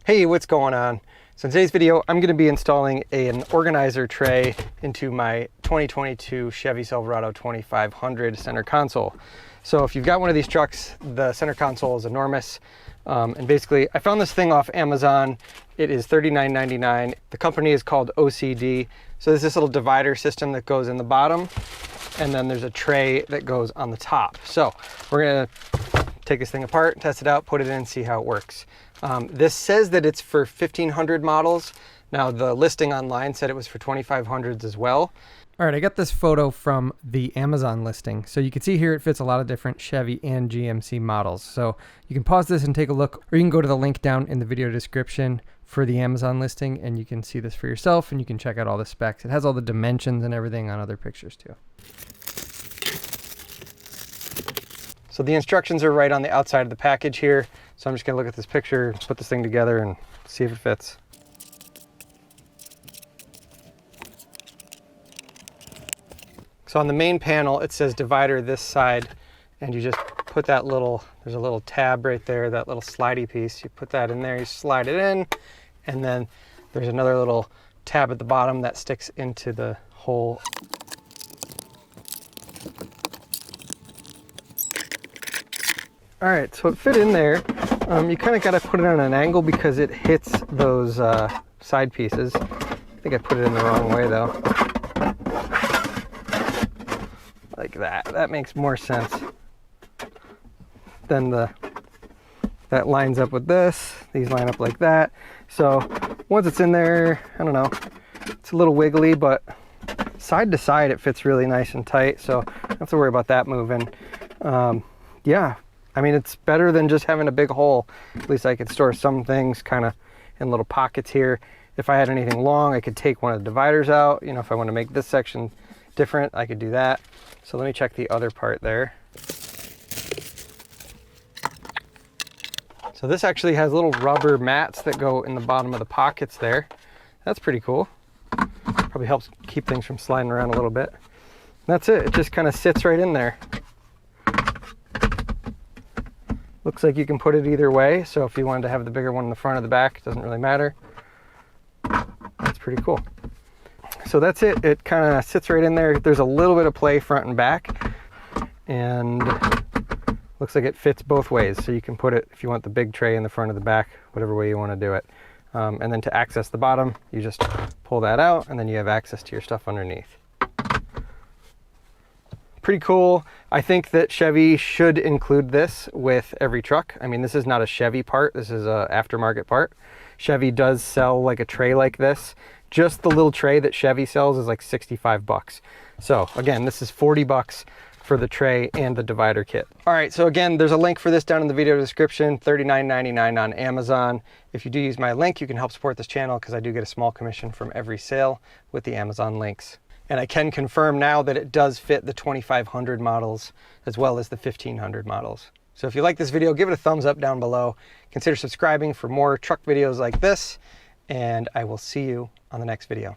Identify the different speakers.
Speaker 1: Hey, what's going on? So in today's video, I'm going to be installing an organizer tray into my 2022 Chevy Silverado 2500 center console. So if you've got one of these trucks, the center console is enormous. And basically, I found this thing off Amazon. It is $39.99. The company is called OCD. So there's this little divider system that goes in the bottom, and then there's a tray that goes on the top. So we're going to take this thing apart, test it out, put it in, see how it works. This says that it's for 1500 models. Now the listing online said it was for 2500s as well. All right, I got this photo from the Amazon listing. So you can see here it fits a lot of different Chevy and GMC models. So you can pause this and take a look, or you can go to the link down in the video description for the Amazon listing and you can see this for yourself and you can check out all the specs. It has all the dimensions and everything on other pictures too. So the instructions are right on the outside of the package here. So I'm just gonna look at this picture, put this thing together and see if it fits. So on the main panel, it says divider this side, and you just put that little, there's a little tab right there, that little slidey piece. You put that in there, you slide it in, and then there's another little tab at the bottom that sticks into the hole. All right, so it fit in there. You kind of got to put it on an angle because it hits those side pieces. I think I put it in the wrong way though. Like that. That makes more sense than that lines up with this. These line up like that. So once it's in there, I don't know, it's a little wiggly, but side to side it fits really nice and tight. So don't have to worry about that moving. Yeah. I mean, it's better than just having a big hole. At least I could store some things kind of in little pockets here. If I had anything long, I could take one of the dividers out. You know, if I want to make this section different, I could do that. So let me check the other part there. So this actually has little rubber mats that go in the bottom of the pockets there. That's pretty cool. Probably helps keep things from sliding around a little bit. And that's it. It just kind of sits right in there. Looks like you can put it either way. So if you wanted to have the bigger one in the front or the back, it doesn't really matter. That's pretty cool. So that's it. It kind of sits right in there. There's a little bit of play front and back, and looks like it fits both ways. So you can put it, if you want the big tray in the front or the back, whatever way you want to do it. And then to access the bottom, you just pull that out and then you have access to your stuff underneath. Pretty cool. I think that Chevy should include this with every truck. I mean, this is not a Chevy part. This is an aftermarket part. Chevy does sell like a tray like this. Just the little tray that Chevy sells is like 65 bucks. So again, this is 40 bucks for the tray and the divider kit. All right, so again, there's a link for this down in the video description, $39.99 on Amazon. If you do use my link, you can help support this channel because I do get a small commission from every sale with the Amazon links. And I can confirm now that it does fit the 2500 models as well as the 1500 models. So if you like this video, give it a thumbs up down below. Consider subscribing for more truck videos like this, and I will see you on the next video.